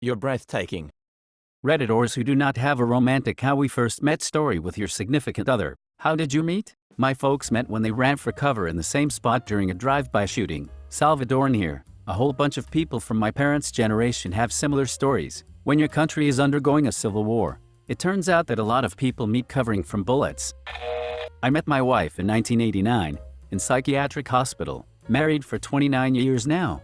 You're breathtaking. Redditors who do not have a romantic how we first met story with your significant other. How did you meet? My folks met when they ran for cover in the same spot during a drive-by shooting. Salvadoran here. A whole bunch of people from my parents' generation have similar stories. When your country is undergoing a civil war, it turns out that a lot of people meet covering from bullets. I met my wife in 1989 in psychiatric hospital, married for 29 years now.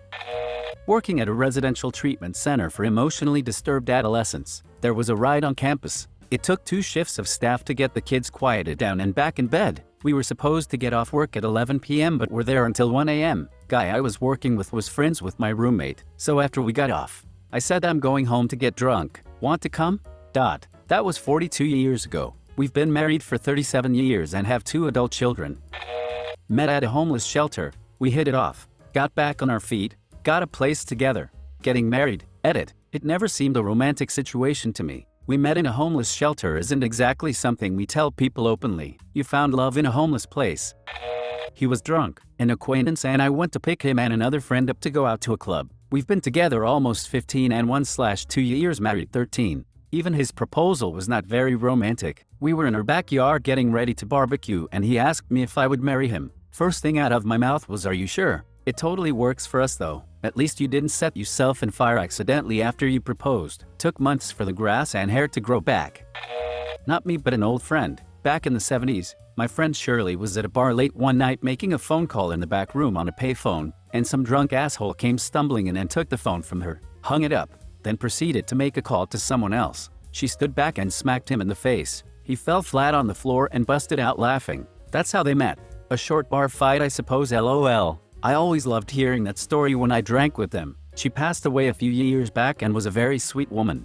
Working at a residential treatment center for emotionally disturbed adolescents, there was a riot on campus. It took 2 shifts of staff to get the kids quieted down and back in bed. We were supposed to get off work at 11 p.m. but were there until 1 a.m. Guy I was working with was friends with my roommate, so after we got off, I said I'm going home to get drunk. Want to come? That was 42 years ago. We've been married for 37 years and have 2 adult children. Met at a homeless shelter. We hit it off. Got back on our feet. Got a place together. Getting married. Edit. It never seemed a romantic situation to me. We met in a homeless shelter isn't exactly something we tell people openly. You found love in a homeless place. He was drunk, an acquaintance, and I went to pick him and another friend up to go out to a club. We've been together almost 15 and 1/2 years, married 13. Even his proposal was not very romantic. We were in our backyard getting ready to barbecue and he asked me if I would marry him. First thing out of my mouth was, "Are you sure?" It totally works for us though. At least you didn't set yourself on fire accidentally after you proposed. Took months for the grass and hair to grow back. Not me but an old friend. Back in the 70s, my friend Shirley was at a bar late one night making a phone call in the back room on a payphone, and some drunk asshole came stumbling in and took the phone from her, hung it up, then proceeded to make a call to someone else. She stood back and smacked him in the face. He fell flat on the floor and busted out laughing. That's how they met. A short bar fight, I suppose, lol. I always loved hearing that story when I drank with them. She passed away a few years back and was a very sweet woman.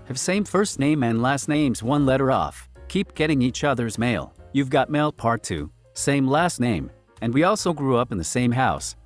Have same first name and last names, 1 letter off. Keep getting each other's mail. You've got mail part 2. Same last name. And we also grew up in the same house.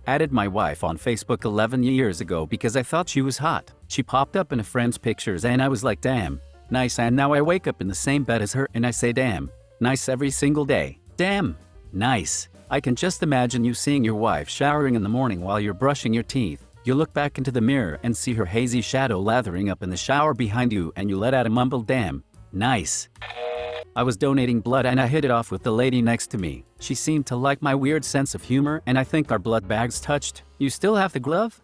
Added my wife on Facebook 11 years ago because I thought she was hot. She popped up in a friend's pictures and I was like, damn, nice, and now I wake up in the same bed as her and I say damn, nice every single day. Damn, nice. I can just imagine you seeing your wife showering in the morning while you're brushing your teeth. You look back into the mirror and see her hazy shadow lathering up in the shower behind you and you let out a mumbled damn, nice. I was donating blood and I hit it off with the lady next to me. She seemed to like my weird sense of humor and I think our blood bags touched. You still have the glove?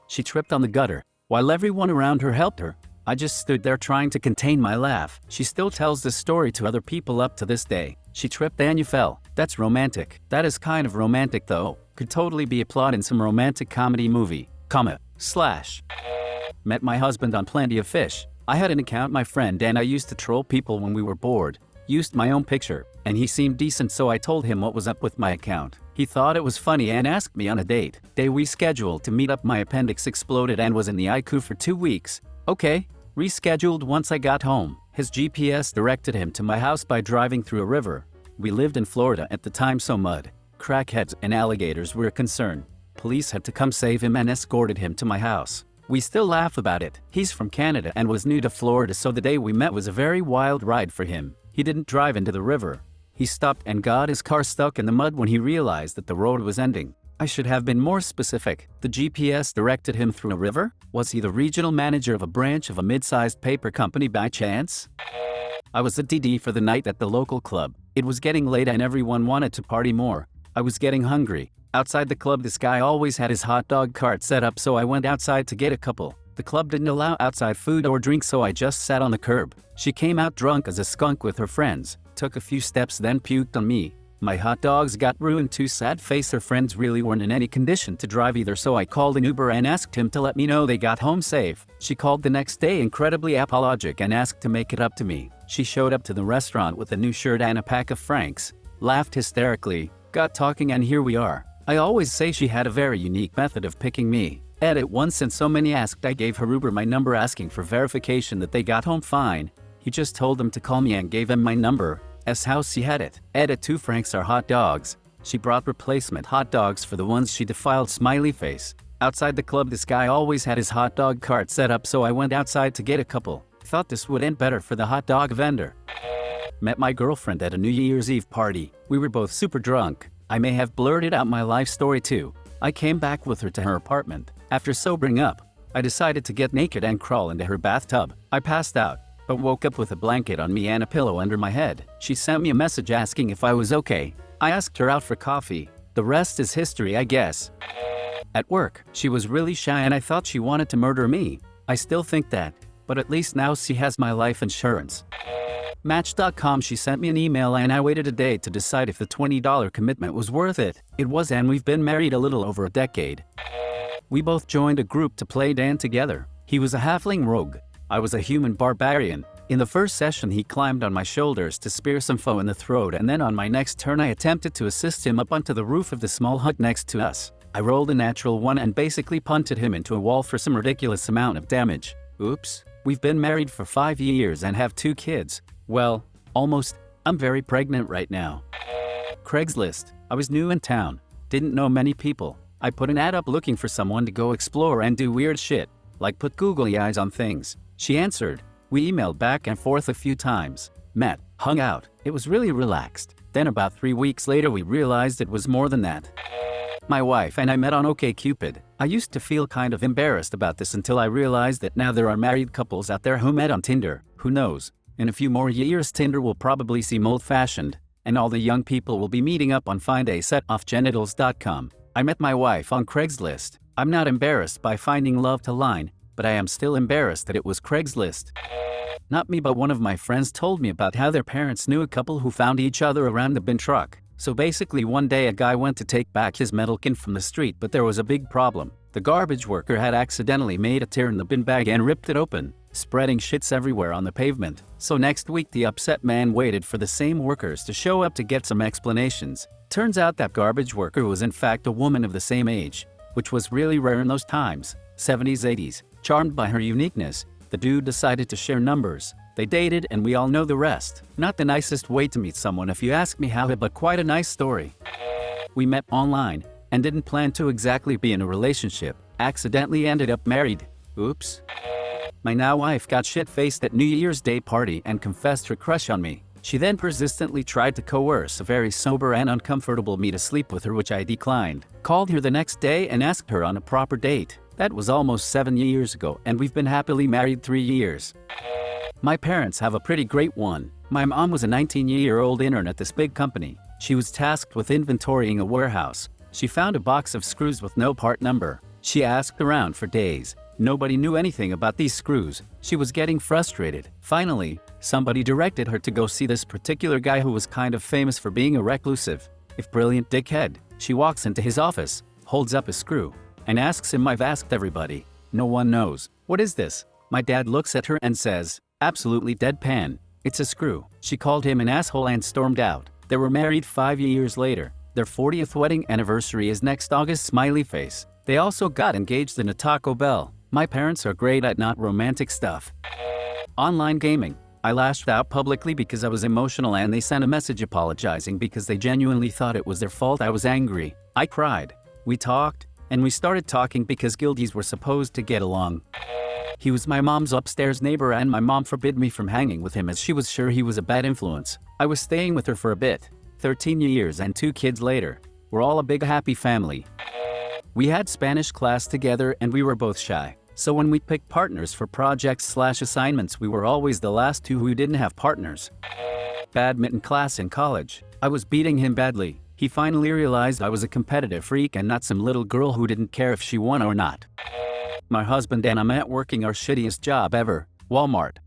She tripped on the gutter. While everyone around her helped her, I just stood there trying to contain my laugh. She still tells this story to other people up to this day. She tripped and you fell. That's romantic. That is kind of romantic though. Could totally be a plot in some romantic comedy movie. / Met my husband on Plenty of Fish. I had an account, my friend, and I used to troll people when we were bored. Used my own picture, and he seemed decent, so I told him what was up with my account. He thought it was funny and asked me on a date. Day we scheduled to meet up, my appendix exploded and was in the ICU for 2 weeks. Okay, rescheduled once I got home. His GPS directed him to my house by driving through a river. We lived in Florida at the time, so mud, crackheads, and alligators were a concern. Police had to come save him and escorted him to my house. We still laugh about it. He's from Canada and was new to Florida, so the day we met was a very wild ride for him. He didn't drive into the river. He stopped and got his car stuck in the mud when he realized that the road was ending. I should have been more specific. The GPS directed him through a river? Was he the regional manager of a branch of a mid-sized paper company by chance? I was a DD for the night at the local club. It was getting late and everyone wanted to party more. I was getting hungry. Outside the club, this guy always had his hot dog cart set up, so I went outside to get a couple. The club didn't allow outside food or drink, so I just sat on the curb. She came out drunk as a skunk with her friends, took a few steps, then puked on me. My hot dogs got ruined too. Sad face. Her friends really weren't in any condition to drive either, so I called an Uber and asked him to let me know they got home safe. She called the next day incredibly apologetic and asked to make it up to me. She showed up to the restaurant with a new shirt and a pack of Franks, laughed hysterically, got talking, and here we are. I always say she had a very unique method of picking me. Edit. Once, and so many asked, I gave her Uber my number asking for verification that they got home fine. He just told them to call me and gave him my number. House he had it. Edit. 2 Franks are hot dogs. She brought replacement hot dogs for the ones she defiled, smiley face. Outside the club, this guy always had his hot dog cart set up, so I went outside to get a couple. Thought this would end better for the hot dog vendor. Met my girlfriend at a New Year's Eve party. We were both super drunk. I may have blurted out my life story too. I came back with her to her apartment. After sobering up, I decided to get naked and crawl into her bathtub. I passed out, but woke up with a blanket on me and a pillow under my head. She sent me a message asking if I was okay. I asked her out for coffee. The rest is history, I guess. At work, she was really shy and I thought she wanted to murder me. I still think that, but at least now she has my life insurance. Match.com, she sent me an email and I waited a day to decide if the $20 commitment was worth it. It was, and we've been married a little over a decade. We both joined a group to play Dan together. He was a halfling rogue. I was a human barbarian. In the first session he climbed on my shoulders to spear some foe in the throat, and then on my next turn I attempted to assist him up onto the roof of the small hut next to us. I rolled a natural 1 and basically punted him into a wall for some ridiculous amount of damage. Oops. We've been married for 5 years and have 2 kids. Well, almost. I'm very pregnant right now. Craigslist. I was new in town. Didn't know many people. I put an ad up looking for someone to go explore and do weird shit, like put googly eyes on things. She answered. We emailed back and forth a few times. Met. Hung out. It was really relaxed. Then about 3 weeks later we realized it was more than that. My wife and I met on OkCupid. I used to feel kind of embarrassed about this until I realized that now there are married couples out there who met on Tinder. Who knows? In a few more years Tinder will probably seem old-fashioned, and all the young people will be meeting up on findasetOffgenitals.com. I met my wife on Craigslist. I'm not embarrassed by finding love to line, but I am still embarrassed that it was Craigslist. Not me, but one of my friends told me about how their parents knew a couple who found each other around the bin truck. So basically one day a guy went to take back his metal can from the street, but there was a big problem. The garbage worker had accidentally made a tear in the bin bag and ripped it open, spreading shits everywhere on the pavement. So next week the upset man waited for the same workers to show up to get some explanations. Turns out that garbage worker was in fact a woman of the same age, which was really rare in those times, 70s, 80s. Charmed by her uniqueness, the dude decided to share numbers. They dated and we all know the rest. Not the nicest way to meet someone if you ask me how, but quite a nice story. We met online and didn't plan to exactly be in a relationship. Accidentally ended up married. Oops. My now wife got shit-faced at New Year's Day party and confessed her crush on me. She then persistently tried to coerce a very sober and uncomfortable me to sleep with her, which I declined. Called her the next day and asked her on a proper date. That was almost 7 years ago, and we've been happily married 3 years. My parents have a pretty great one. My mom was a 19-year-old intern at this big company. She was tasked with inventorying a warehouse. She found a box of screws with no part number. She asked around for days. Nobody knew anything about these screws. She was getting frustrated. Finally, somebody directed her to go see this particular guy who was kind of famous for being a reclusive, if brilliant dickhead. She walks into his office, holds up a screw, and asks him. I've asked everybody. No one knows. What is this? My dad looks at her and says, absolutely deadpan, it's a screw. She called him an asshole and stormed out. They were married 5 years later. Their 40th wedding anniversary is next August, smiley face. They also got engaged in a Taco Bell. My parents are great at not romantic stuff. Online gaming. I lashed out publicly because I was emotional and they sent a message apologizing because they genuinely thought it was their fault. I was angry. I cried. We talked, and we started talking because guildies were supposed to get along. He was my mom's upstairs neighbor and my mom forbid me from hanging with him as she was sure he was a bad influence. I was staying with her for a bit. 13 years and 2 kids later. We're all a big happy family. We had Spanish class together and we were both shy. So when we picked partners for projects/assignments, we were always the last 2 who didn't have partners. Badminton class in college. I was beating him badly. He finally realized I was a competitive freak and not some little girl who didn't care if she won or not. My husband and I met working our shittiest job ever, Walmart.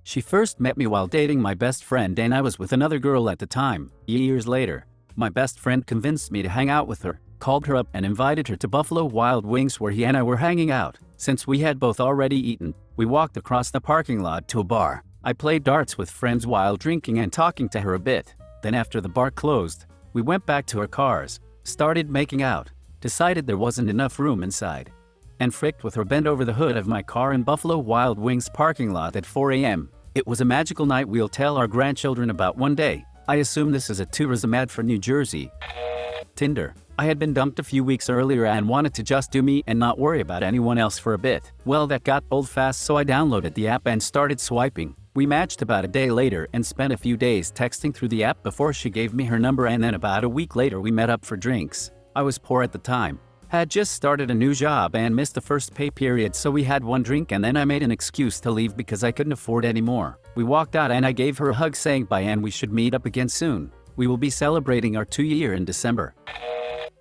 She first met me while dating my best friend and I was with another girl at the time. Years later, my best friend convinced me to hang out with her, called her up and invited her to Buffalo Wild Wings where he and I were hanging out. Since we had both already eaten, we walked across the parking lot to a bar. I played darts with friends while drinking and talking to her a bit. Then after the bar closed, we went back to our cars, started making out, decided there wasn't enough room inside, and fricked with her bent over the hood of my car in Buffalo Wild Wings parking lot at 4 a.m. It was a magical night we'll tell our grandchildren about one day. I assume this is a tourism ad for New Jersey. Tinder. I had been dumped a few weeks earlier and wanted to just do me and not worry about anyone else for a bit. Well, that got old fast, so I downloaded the app and started swiping. We matched about a day later and spent a few days texting through the app before she gave me her number, and then about a week later we met up for drinks. I was poor at the time, Had just started a new job and missed the first pay period, so we had one drink and then I made an excuse to leave because I couldn't afford any more. We walked out and I gave her a hug saying bye and we should meet up again soon. We will be celebrating our 2-year in December.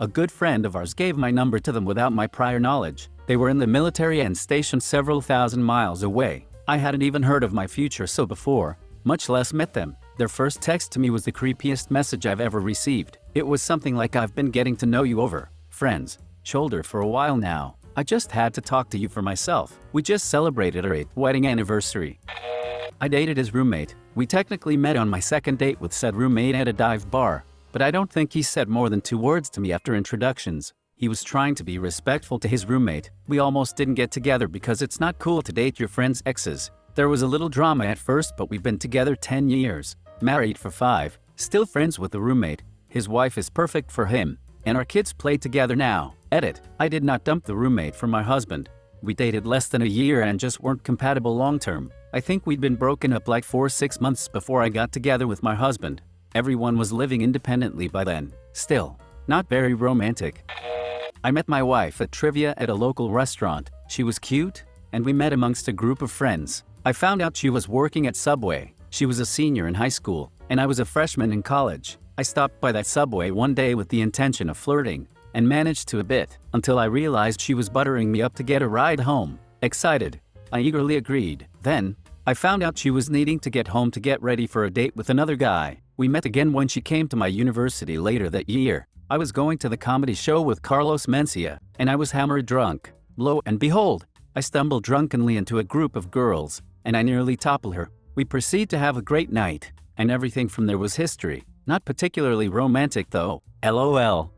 A good friend of ours gave my number to them without my prior knowledge. They were in the military and stationed several thousand miles away. I hadn't even heard of my future so before, much less met them. Their first text to me was the creepiest message I've ever received. It was something like, "I've been getting to know you over friends shoulder for a while now. I just had to talk to you for myself. We just celebrated our 8th wedding anniversary." I dated his roommate. We technically met on my second date with said roommate at a dive bar, but I don't think he said more than 2 words to me after introductions. He was trying to be respectful to his roommate. We almost didn't get together because it's not cool to date your friend's exes. There was a little drama at first, but we've been together 10 years, married for 5, still friends with the roommate. His wife is perfect for him, and our kids play together now. Edit. I did not dump the roommate for my husband. We dated less than a year and just weren't compatible long term. I think we'd been broken up like 4-6 months before I got together with my husband. Everyone was living independently by then. Still, not very romantic. I met my wife at trivia at a local restaurant. She was cute, and we met amongst a group of friends. I found out she was working at Subway. She was a senior in high school, and I was a freshman in college. I stopped by that Subway one day with the intention of flirting, and managed to a bit, until I realized she was buttering me up to get a ride home. Excited, I eagerly agreed. Then, I found out she was needing to get home to get ready for a date with another guy. We met again when she came to my university later that year. I was going to the comedy show with Carlos Mencia, and I was hammered drunk. Lo and behold, I stumbled drunkenly into a group of girls, and I nearly toppled her. We proceed to have a great night, and everything from there was history. Not particularly romantic though, LOL.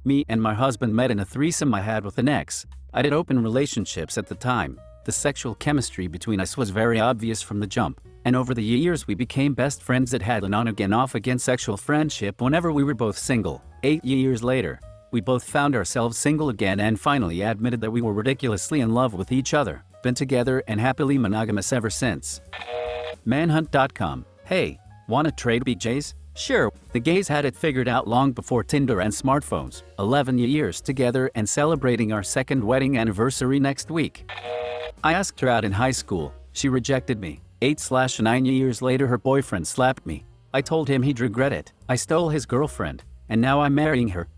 Me and my husband met in a threesome I had with an ex. I did open relationships at the time. The sexual chemistry between us was very obvious from the jump, and over the years we became best friends that had an on-again off-again sexual friendship whenever we were both single. 8 years later, we both found ourselves single again and finally admitted that we were ridiculously in love with each other. Been together and happily monogamous ever since. Manhunt.com. Hey, wanna trade BJs? Sure, the gays had it figured out long before Tinder and smartphones. 11 years together and celebrating our 2nd wedding anniversary next week. I asked her out in high school. She rejected me. 8/9 years later her boyfriend slapped me. I told him he'd regret it. I stole his girlfriend, and now I'm marrying her.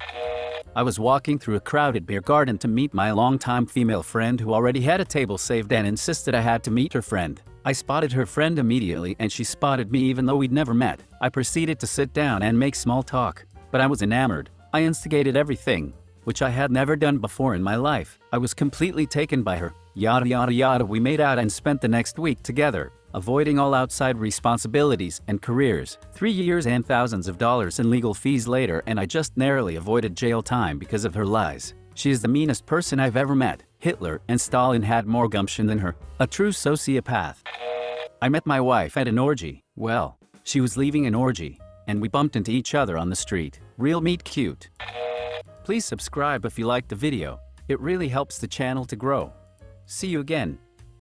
I was walking through a crowded beer garden to meet my longtime female friend who already had a table saved and insisted I had to meet her friend. I spotted her friend immediately and she spotted me even though we'd never met. I proceeded to sit down and make small talk, but I was enamored. I instigated everything, which I had never done before in my life. I was completely taken by her. Yada yada yada. We made out and spent the next week together, avoiding all outside responsibilities and careers. 3 years and thousands of dollars in legal fees later, and I just narrowly avoided jail time because of her lies. She is the meanest person I've ever met. Hitler and Stalin had more gumption than her. A true sociopath. I met my wife at an orgy. Well, she was leaving an orgy, and we bumped into each other on the street. Real meet cute. Please subscribe if you liked the video. It really helps the channel to grow. See you again.